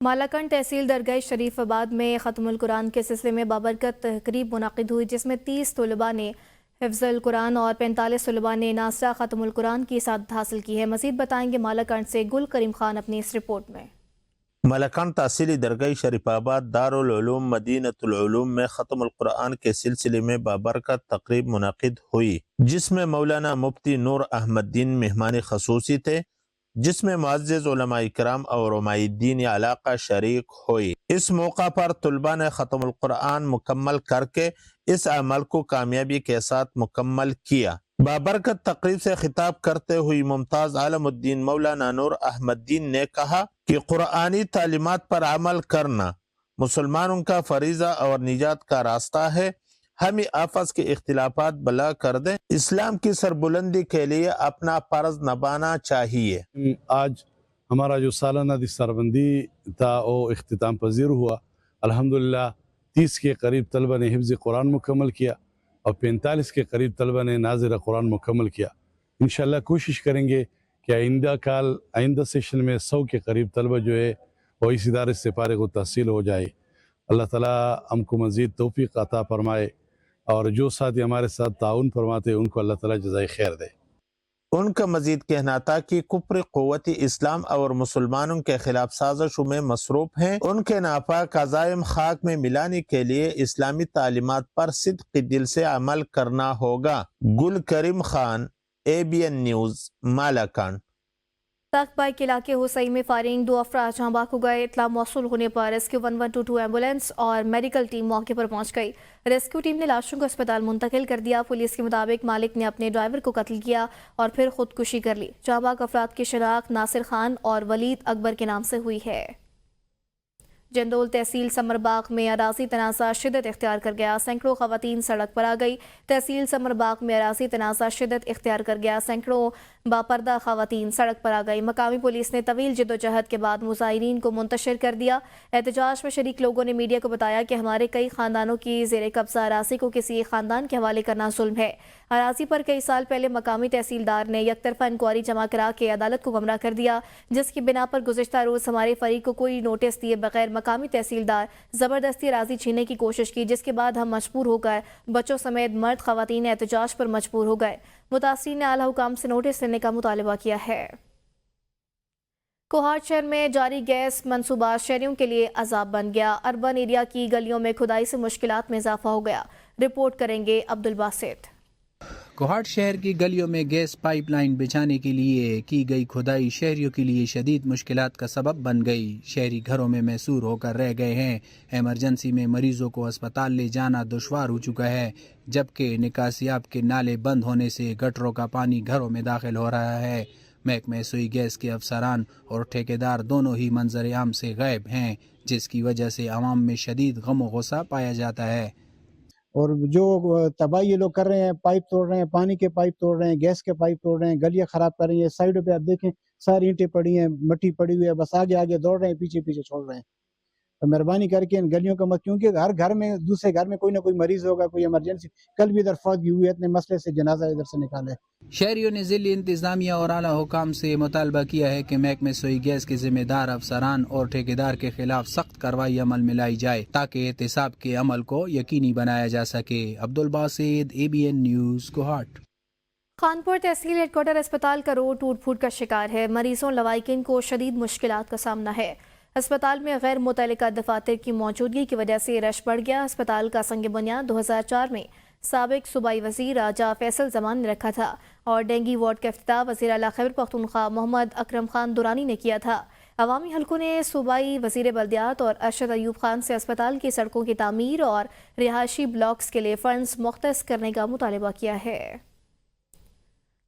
मालाकंड तहसील दरगाह शरीफाबाद में ख़त्मुल कुरान के सिलसिले में बाबरकत तकरीब मुनाकिद हुई, जिसमें 30 तलबा ने हिफ्ज़ुल कुरान और 45 तलबा ने नासरा ख़त्मुल कुरान की सआदत हासिल की है। मज़ीद बताएंगे मालाकंड से गुल करीम खान अपनी इस रिपोर्ट में। मालाकंड तहसीली दरगाह शरीफाबाद दारुल उलूम मदीनतुल उलूम में ख़त्मुल कुरान के सिलसिले में बाबरकत तकरीब मुनाकिद हुई, जिसमें मौलाना मुफ्ती नूर अहमद दीन मेहमान खसूसी थे, जिसमें मुअज़्ज़िज़ उलमा इकराम और उलमाए-दीन इलाका शरीक हुई। इस मौका पर तलबा ने ख़त्मुल कुरान मुकम्मल करके इस अमल को कामयाबी के साथ मुकम्मल किया। बाबरकत तकरीब से खिताब करते हुए मुमताज़ आलमुद्दीन मौलाना नूर अहमद दीन ने कहा कि कुरानी तालीमात पर अमल करना मुसलमानों का फरीज़ा और निजात का रास्ता है। हमें आपस के इख्तिलाफात भला कर दें, इस्लाम की सरबुलंदी के लिए अपना फर्ज निभाना चाहिए। आज हमारा जो सालाना दिस्तारबंदी था वो इख्तिताम पजीर हुआ। अल्हम्दुलिल्लाह 30 के करीब तलबा ने हिफ्ज़ कुरान मुकम्मल किया और 45 के करीब तलबा ने नाज़िर कुरान मुकम्मल किया। इंशाअल्लाह कोशिश करेंगे कि आइंदा सेशन में 100 के करीब तलबा जो है वो इस इदारे से फारिग तहसील हो जाए। अल्लाह ताला हमको मज़ीद तौफीक अता फरमाए और जो साथी हमारे साथ ताउन फरमाते उनको अल्लाह ताला जज़ाए खैर दे। उनका मजीद कहना था कि कुफ्र क़ुव्वत इस्लाम और मुसलमानों के खिलाफ साजिशों में मसरूफ हैं। उनके नापाक अज़ाइम खाक में मिलाने के लिए इस्लामी तालीमात पर सिद्क़ दिल से अमल करना होगा। गुल करीम खान, ABN न्यूज़, मालाकंड। तख्तबाई के इलाके हुसैन में फायरिंग, 2 अफराद जहाँ बाक हो गए। इत्तला मौसूल होने पर रेस्क्यू 1122 एम्बुलेंस और मेडिकल टीम मौके पर पहुंच गई। रेस्क्यू टीम ने लाशों को अस्पताल मुंतकिल कर दिया। पुलिस के मुताबिक मालिक ने अपने ड्राइवर को कत्ल किया और फिर खुदकुशी कर ली। जहाँ बाक अफराद की शनाख्त नासिर खान और वलीद अकबर के नाम से हुई है। जंदोल तहसील समरबाग में अराजी तनाज़ा शिद्दत इख्तियार कर गया। सैकड़ों खवातीन सड़क पर आ गई। तहसील समरबाग में अराजी तनाज़ा शिद्दत इख्तियार कर गया। सैकड़ों बापर्दा खवातीन सड़क पर आ गई। मकामी पुलिस ने तवील जद्दोजहद के बाद मुजाहिरीन को मुंतशिर कर दिया। एहतजाज में शरीक लोगों ने मीडिया को बताया कि हमारे कई खानदानों की ज़ेर कब्जा अराजी को किसी एक खानदान के हवाले करना जुल्म है। अराजी पर कई साल पहले मकामी तहसीलदार ने यकतरफा इंक्वायरी जमा करा के अदालत को गुमराह कर दिया, जिसकी बिना पर गुज़िश्ता रोज़ हमारे फरीक को कोई नोटिस दिए बगैर मकामी तहसीलदार ज़बरदस्ती अराजी छीनने की कोशिश की, जिसके बाद हम मजबूर होकर बच्चों समेत मर्द खवातीन एहतजाज पर मजबूर हो गए। मुतासिरीन ने आला हुकाम से नोटिस लेने का मुतालबा किया है। कोहाट शहर में जारी गैस मंसूबा शहरियों के लिए अजाब बन गया। अर्बन एरिया की गलियों में खुदाई से मुश्किलात में इजाफा हो गया। रिपोर्ट करेंगे अब्दुल बासित। कोहाट शहर की गलियों में गैस पाइपलाइन बिछाने के लिए की गई खुदाई शहरियों के लिए शदीद मुश्किलात का सबब बन गई। शहरी घरों में मैसूर होकर रह गए हैं। इमरजेंसी में मरीजों को अस्पताल ले जाना दुश्वार हो चुका है, जबकि निकासियाब के नाले बंद होने से गटरों का पानी घरों में दाखिल हो रहा है। महकमे सुई गैस के अफसरान और ठेकेदार दोनों ही मंजर आम से गायब हैं, जिसकी वजह से आवाम में शदीद गम व गुस्सा पाया जाता है। और जो तबाही ये लोग कर रहे हैं, पाइप तोड़ रहे हैं, पानी के पाइप तोड़ रहे हैं, गैस के पाइप तोड़ रहे हैं, गलियां खराब कर रही हैं। साइडों पे आप देखें सारी ईंटें पड़ी हैं, मिट्टी पड़ी हुई है, बस आगे आगे दौड़ रहे हैं, पीछे पीछे छोड़ रहे हैं। तो मेहरबानी करके इन गलियों का मत, क्योंकि हर घर में दूसरे घर में कोई ना कोई मरीज होगा, कोई इमरजेंसी। कल भी इधर फौत भी हुई है, इतने मसले से जनाजा इधर से निकाला है। शहरियों ने ज़िली इंतजामिया और आला हुकाम से मुतालबा किया है कि महकमे सुई गैस के जिम्मेदार अफसरान और ठेकेदार के खिलाफ सख्त कार्रवाई अमल में लाई जाए, ताकि एहतिसाब के अमल को यकीनी बनाया जा सके। Abdul Basit, ABN news, Kohat. खानपुर तहसील हेडक्वार्टर अस्पताल का रोड टूट फूट का शिकार है। मरीजों लवाइकिन को शदीद मुश्किलात का सामना है। अस्पताल में गैर मुतल्लिका दफातर की मौजूदगी की वजह से रश बढ़ गया। अस्पताल का संग बुनियाद 2004 में साबिक सूबाई वजीर राजा फैसल जमान ने रखा था और डेंगी वार्ड का इफ्तिताह वज़ीर आला खैबर पख्तूनख्वा मोहम्मद अकरम खान दुरानी ने किया था। अवामी हलकों ने सूबाई वज़ीर बल्दियात और अरशद अयूब खान से अस्पताल की सड़कों की तामीर और रिहायशी ब्लॉक्स के लिए फंड्स मुख्तस करने का मुतालबा किया है।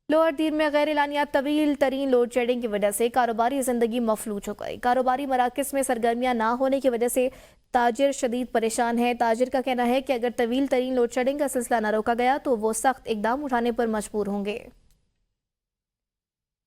लोअर दीर में गैर एलानिया तवील तरीन लोड शेडिंग की वजह से कारोबारी ज़िंदगी मफलूज हो गई। कारोबारी मराकज़ में सरगर्मियाँ ना होने की वजह से ताजिर शदीद परेशान है। ताजिर का कहना है कि अगर तवील तरीन लोड शेडिंग का सिलसिला न रोका गया तो वो सख्त इकदाम उठाने पर मजबूर होंगे।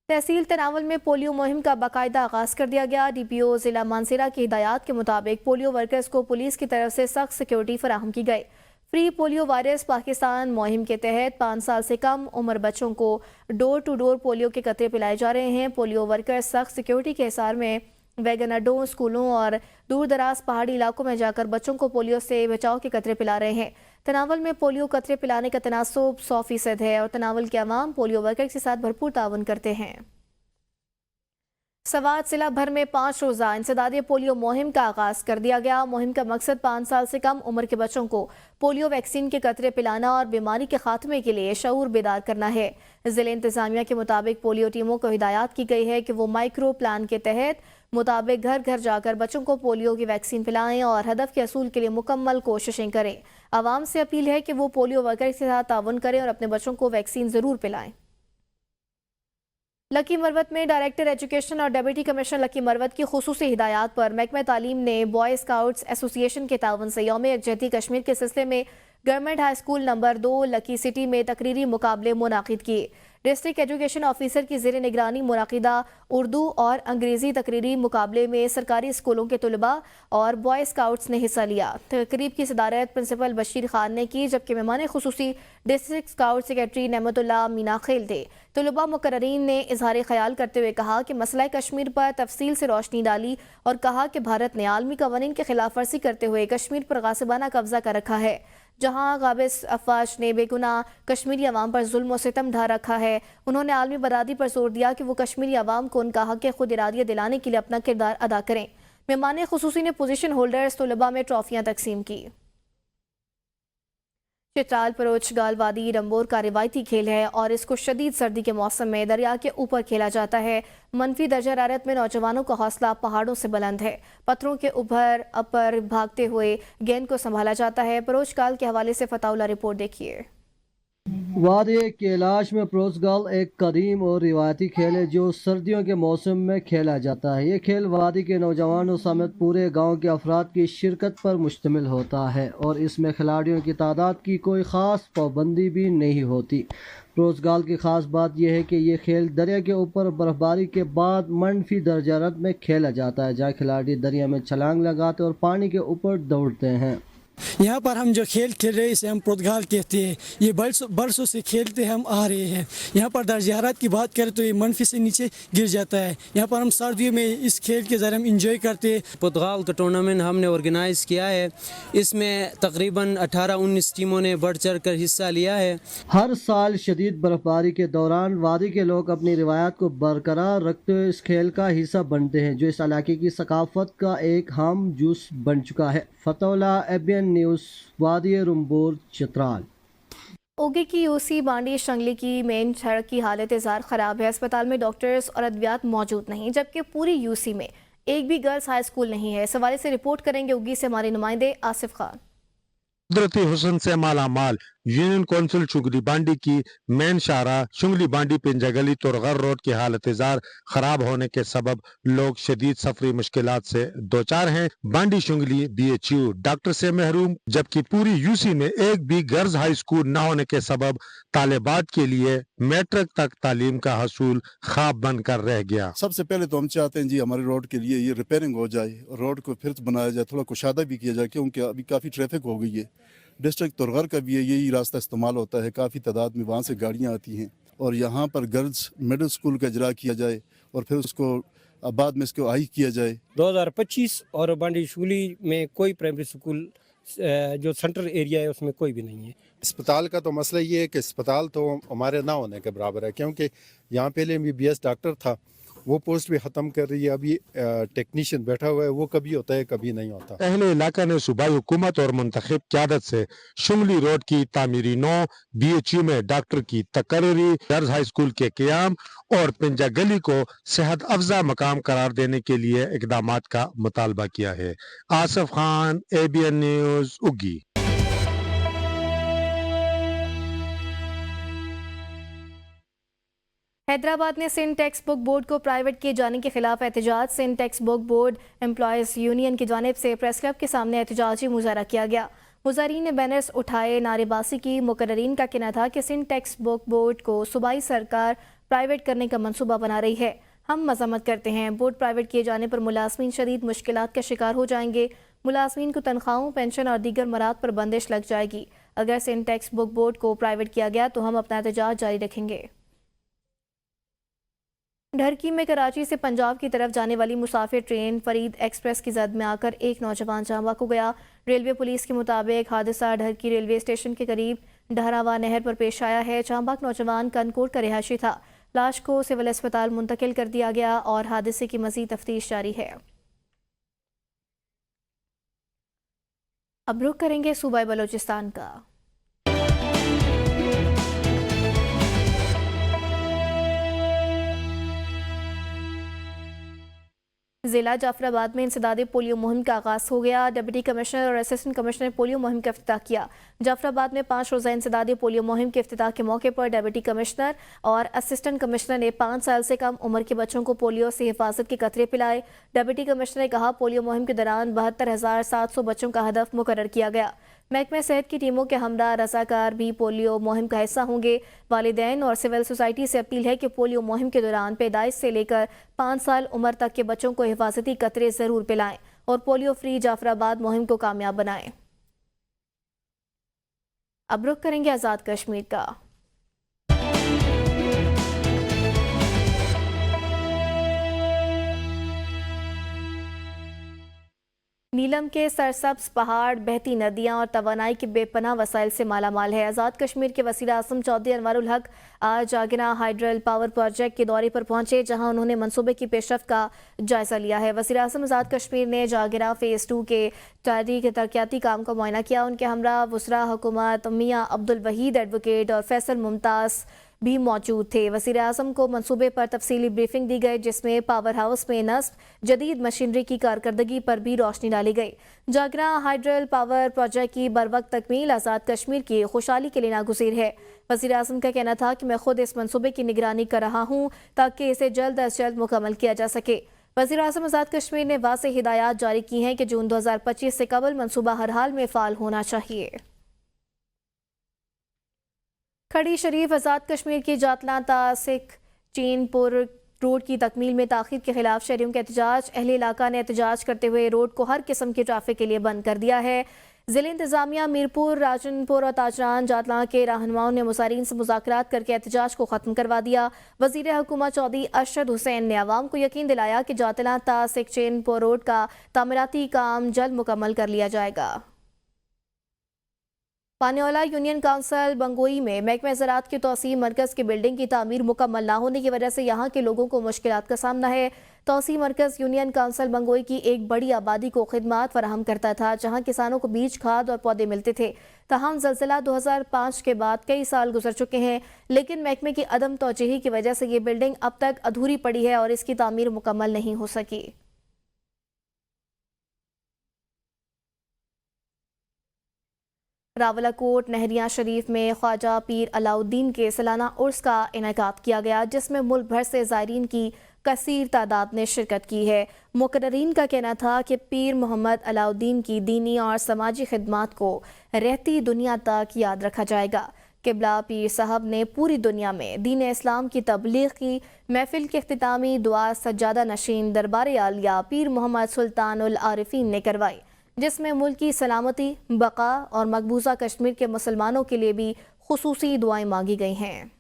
तहसील तनावल में पोलियो मुहिम का बाकायदा आगाज़ कर दिया गया। DPO ज़िला मानसरा की हिदायत के मुताबिक पोलियो वर्कर्स को पुलिस की तरफ से सख्त सिक्योरिटी फराहम की गई। फ्री पोलियो वायरस पाकिस्तान मुहिम के तहत 5 साल से कम उम्र बच्चों को डोर टू डोर पोलियो के कतरे पिलाए जा रहे हैं। पोलियो वर्कर्स सख्त सिक्योरिटी के हिसार में वैगन अड्डों, स्कूलों और दूर दराज पहाड़ी इलाकों में जाकर बच्चों को पोलियो से बचाव के कतरे पिला रहे हैं। तनावल में पोलियो कतरे पिलाने का तनासुब 100% है और तनावल के अवाम पोलियो वर्कर्स के साथ भरपूर ताउन करते हैं। सवात जिला भर में 5 रोज़ा इंसदादी पोलियो मुहिम का आगाज़ कर दिया गया। मुहिम का मकसद 5 साल से कम उम्र के बच्चों को पोलियो वैक्सीन के कतरे पिलाना और बीमारी के खात्मे के लिए शऊर बेदार करना है। ज़िले इंतज़ामिया के मुताबिक पोलियो टीमों को हिदायत की गई है कि वो माइक्रो प्लान के तहत मुताबिक घर घर जाकर बच्चों को पोलियो की वैक्सीन पिलाएं और हदफ के असूल के लिए मुकम्मल कोशिशें करें। आवाम से अपील है कि वो पोलियो वर्कर के साथ ताउन करें और अपने बच्चों को वैक्सीन ज़रूर पिलाएं। लकी मरवत में डायरेक्टर एजुकेशन और डिप्टी कमिश्नर लकी मरवत की खुसूसी हिदायत पर महकमा तालीम ने बॉय स्काउट्स एसोसिएशन के ताउन से यौम यकजहती कश्मीर के सिलसिले में government high school number 2 lucky city में तकरीरी मुकाबले मुनाकिद किए। डिस्ट्रिक्ट एजुकेशन ऑफिसर की ज़ेर निगरानी मुनाकिदा उर्दू और अंग्रेज़ी तकरीरी मुकाबले में सरकारी स्कूलों के तलबा और बॉय स्काउट्स ने हिस्सा लिया। तकरीब की सदारत प्रिंसिपल बशीर खान ने की, जबकि मेहमान खुसूसी district scout secretary Nematullah Meena Khel थे। तलबा मुकर्ररीन ने इजहार ख्याल करते हुए कहा कि मसला कश्मीर पर तफसील से रोशनी डाली और कहा कि भारत ने आलमी कवानीन की खिलाफ वर्जी करते हुए कश्मीर पर गासिबाना कब्जा कर रखा है। जहां गाबिस अफवाज ने बेगुनाह कश्मीरी अवाम पर जुल्म और सितम ढा रखा है, उन्होंने आलमी बरादरी पर जोर दिया कि वो कश्मीरी अवाम को उनका हक खुद इरादियत दिलाने के लिए अपना किरदार अदा करें। मेहमान खुसूसी ने पोजीशन होल्डर्स तलबा में ट्रॉफियां तकसीम की। चित्राल परोचगाल वादी रंबोर का रिवायती खेल है और इसको शदीद सर्दी के मौसम में दरिया के ऊपर खेला जाता है। मनफी दर्जा हरारत में नौजवानों का हौसला पहाड़ों से बुलंद है। पत्थरों के ऊपर अपर भागते हुए गेंद को संभाला जाता है। परोचगाल के हवाले से फताउल्ला रिपोर्ट देखिए। वादी कैलाश में परोचगाल एक कदीम और रिवायती खेल है जो सर्दियों के मौसम में खेला जाता है। ये खेल वादी के नौजवानों समेत पूरे गांव के अफराद की शिरकत पर मुश्तमिल होता है और इसमें खिलाड़ियों की तादाद की कोई ख़ास पाबंदी भी नहीं होती। परोचगाल की ख़ास बात यह है कि ये खेल दरिया के ऊपर बर्फबारी के बाद मनफी दर्जा हरारत में खेला जाता है, जहाँ खिलाड़ी दरिया में छलांग लगाते और पानी के ऊपर दौड़ते हैं। यहाँ पर हम जो खेल खेल रहे हैं इसे हम परोचगाल कहते हैं। ये बरसों से खेलते हम आ रहे हैं। यहाँ पर दर्जा हरारत की बात करें तो ये मनफी से नीचे गिर जाता है। यहाँ पर हम सर्दियों में इस खेल के ज़रिए हम इंजॉय करते हैं। परोचगाल का टूर्नामेंट हमने ऑर्गेनाइज़ किया है। इसमें तकरीबन 18-19 टीमों ने बढ़ चढ़ कर हिस्सा लिया है। हर साल शदीद बर्फबारी के दौरान वादी के लोग अपनी रिवायत को बरकरार रखते हुए इस खेल का हिस्सा बनते हैं, जो इस इलाके की सकाफत का एक अहम जुज़ बन चुका है। फतौला एबीएन न्यूज़, वादी रंबोर, चित्राल। ओगे की यूसी बांडी शंगली की मेन सड़क की हालत ज़ार ख़राब है। अस्पताल में डॉक्टर्स और अद्वियात मौजूद नहीं, जबकि पूरी यूसी में एक भी गर्ल्स हाई स्कूल नहीं है। इस हवाले से रिपोर्ट करेंगे उगी से हमारे नुमाइंदे आसिफ खान। कुदरती हुस्न से माला माल यूनियन कौंसिल शुंगली बांडी की मेन शाहरा शुंगली बांडी पिंजा गली तोरगर रोड की हालत जार खराब होने के सबब लोग शदीद सफरी मुश्किलात से दो चार हैं। बांडी शुंगली BHU डॉक्टर से महरूम, जबकि पूरी यूसी में एक भी गर्ल्स हाई स्कूल न होने के सबब तालिबात के लिए मैट्रिक तक तालीम का हसूल ख्वाब बनकर रह गया। सबसे पहले तो हम चाहते हैं जी हमारे रोड के लिए ये रिपेयरिंग हो जाए, रोड को फिर बनाया जाए, थोड़ा कुशादा भी किया जाए, क्योंकि अभी काफ़ी ट्रैफिक हो गई है। डिस्ट्रिक्ट तुरगर का भी है, यही रास्ता इस्तेमाल होता है, काफ़ी तादाद में वहाँ से गाड़ियाँ आती हैं। और यहाँ पर गर्ल्स मिडिल स्कूल का इजरा किया जाए और फिर उसको बाद में इसको हाई किया जाए। 2025 और बांडी शुगली में कोई प्राइमरी स्कूल जो सेंट्रल एरिया है उसमें कोई भी नहीं है। अस्पताल का तो मसला ये है कि अस्पताल तो हमारे ना होने के बराबर है, क्योंकि यहाँ पहले MBBS डॉक्टर था, वो पोस्ट भी ख़त्म कर रही है, अभी टेक्नीशियन बैठा हुआ है, वो कभी होता है कभी नहीं होता। अहले इलाका ने सूबाई हुकूमत और मुंतखब क़यादत से शुंगली रोड की तामीरी 9, BHU में डॉक्टर की तकर्री, गर्ल्स हाई स्कूल के क़याम और पिंजा गली को सेहत अफजा मकाम करार देने के लिए इक़दामात का मुतालबा किया है। आसिफ खान, ABN न्यूज़, उगी। हैदराबाद ने सिंध टेक्स्ट बुक बोर्ड को प्राइवेट किए जाने के खिलाफ एहतजाज। Sindh text book board employees union की जानिब से प्रेस क्लब के सामने एहतजाजी मुजाहरा किया गया। मुजाहरीन ने बैनर्स उठाए, नारेबाजी की। मुकर्ररीन का कहना था कि सिंध टेक्स्ट बुक बोर्ड को सूबाई सरकार प्राइवेट करने का मंसूबा बना रही है। हम मजम्मत करते हैं, बोर्ड प्राइवेट किए जाने पर मुलाजमीन शदीद मुश्किलात का शिकार हो जाएंगे। मुलाजमीन को तनख्वाहों, पेंशन और दीगर मराद पर बंदिश लग जाएगी। अगर सिंध टेक्स्ट बुक बोर्ड को प्राइवेट किया गया तो हम अपना एहतजाज जारी रखेंगे। ढरकी में कराची से पंजाब की तरफ जाने वाली मुसाफिर ट्रेन फरीद एक्सप्रेस की जद में आकर एक नौजवान जाँ बहक हो गया। रेलवे पुलिस के मुताबिक हादसा ढरकी रेलवे स्टेशन के करीब डहरावा नहर पर पेश आया है। जाँ बहक नौजवान कनकोट का रिहायशी था। लाश को सिविल अस्पताल मुंतकिल कर दिया गया और हादसे की मज़ीद तफ्तीश जारी है। अब रुख करेंगे सूबाई बलोचिस्तान का। ज़िला जाफराबाद में इंसदादी पोलियो मुहिम का आगाज़ हो गया। डिप्टी कमिश्नर और असिस्टेंट कमिश्नर ने पोलियो मुहिम का इफ्तिताह किया। जाफराबाद में 5 रोज़ा इंसदादी पोलियो मुहिम के इफ्तिताह के मौके पर डिप्टी कमिश्नर और असिस्टेंट कमिश्नर ने 5 साल से कम उम्र के बच्चों को पोलियो से हिफाजत के कतरे पिलाए। डिप्टी कमिश्नर ने कहा, पोलियो मुहिम के दौरान 72,700 बच्चों का हदफ मुकर्रर किया गया। महकमे सेहत की टीमों के हमरा रज़ाकार भी पोलियो मुहिम का हिस्सा होंगे। वालिदैन और सिविल सोसाइटी से अपील है कि पोलियो मुहिम के दौरान पैदाइश से लेकर 5 साल उम्र तक के बच्चों को हिफाजती कतरे ज़रूर पिलाएं और पोलियो फ्री जाफराबाद मुहिम को कामयाब बनाएं। अब रुख करेंगे आज़ाद कश्मीर का। नीलम के सरसब्ज पहाड़, बहती नदियां और तवानाई के बेपनाह वसाइल से मालामाल है। आज़ाद कश्मीर के वज़ीर आज़म चौधरी अनवारुल हक आज जागरा हाइड्रल पावर प्रोजेक्ट के दौरे पर पहुंचे, जहां उन्होंने मंसूबे की पेशरफ्त का जायजा लिया है। वज़ीर आज़म आज़ाद कश्मीर ने जागरा फ़ेज़ 2 के तरक्याती काम का मुआयना किया। उनके हमरा वज़रा हुकूमत मियाँ अब्दुल वहीद एडवोकेट और फैसल मुमताज़ भी मौजूद थे। वज़ीर आज़म को मंसूबे पर तफसीली ब्रीफिंग दी गई, जिसमें पावर हाउस में नस्ब जदीद मशीनरी की कारकर्दगी पर भी रोशनी डाली गई। जागरा हाइड्रल पावर प्रोजेक्ट की बरवक्त तकमील आज़ाद कश्मीर की खुशहाली के लिए नागुज़ीर है। वज़ीर आज़म का कहना था कि मैं खुद इस मंसूबे की निगरानी कर रहा हूँ ताकि इसे जल्द अज जल्द मुकम्मल किया जा सके। वज़ीर आज़म आज़ाद कश्मीर ने वाज़ेह हिदायत जारी की हैं कि जून 2025 से कबल मंसूबा हर हाल में फ़ाल होना चाहिए। खड़ी शरीफ आज़ाद कश्मीर की जातला तासिक चीनपुर रोड की तकमील में ताख़ीर के खिलाफ शहरियों के एहतजाज। अहले इलाका ने एहतजाज करते हुए रोड को हर किस्म के ट्रैफिक के लिए बंद कर दिया है। ज़िला इंतज़ामिया मीरपुर, राजनपुर और ताजरान जातला के रहनुमाओं ने मुसारीन से मुज़ाकरात करके एहतजाज को ख़त्म करवा दिया। वज़ीर हुकूमत चौधरी अरशद हुसैन ने आवाम को यकीन दिलाया कि जातला तासिक चीनपुर रोड का तामीराती काम जल्द मुकम्मल कर लिया जाएगा। पानीवाला यूनियन काउंसिल बंगोई में महकमे ज़राअत के तौसीम मरकज़ की बिल्डिंग की तामीर मुकम्मल ना होने की वजह से यहाँ के लोगों को मुश्किलात का सामना है। तौसीम मरकज़ यूनियन काउंसिल बंगोई की एक बड़ी आबादी को खिदमात फराहम करता था, जहाँ किसानों को बीज, खाद और पौधे मिलते थे। तहम ज़लज़ला 2005 के बाद कई साल गुजर चुके हैं, लेकिन महकमे की अदम तौजीही की वजह से ये बिल्डिंग अब तक अधूरी पड़ी है और इसकी तामीर मुकम्मल नहीं हो सकी। रावलाकोट नहरिया शरीफ में ख्वाजा पीर अलाउद्दीन के सालाना उर्स का इनेकाद किया गया, जिसमें मुल्क भर से ज़ायरीन की कसीर तादाद ने शिरकत की है। मुकर्ररीन का कहना था कि पीर मोहम्मद अलाउद्दीन की दीनी और समाजी खिदमात को रहती दुनिया तक याद रखा जाएगा। किबला पीर साहब ने पूरी दुनिया में दीन इस्लाम की तबलीग की। महफिल की इख्तितामी दुआ सज्जादा नशीन दरबार आलिया पीर मोहम्मद सुल्तानुल आरिफीन ने करवाई, जिसमें मुल्क की सलामती, बका और मकबूजा कश्मीर के मुसलमानों के लिए भी खुसूसी दुआएं मांगी गई हैं।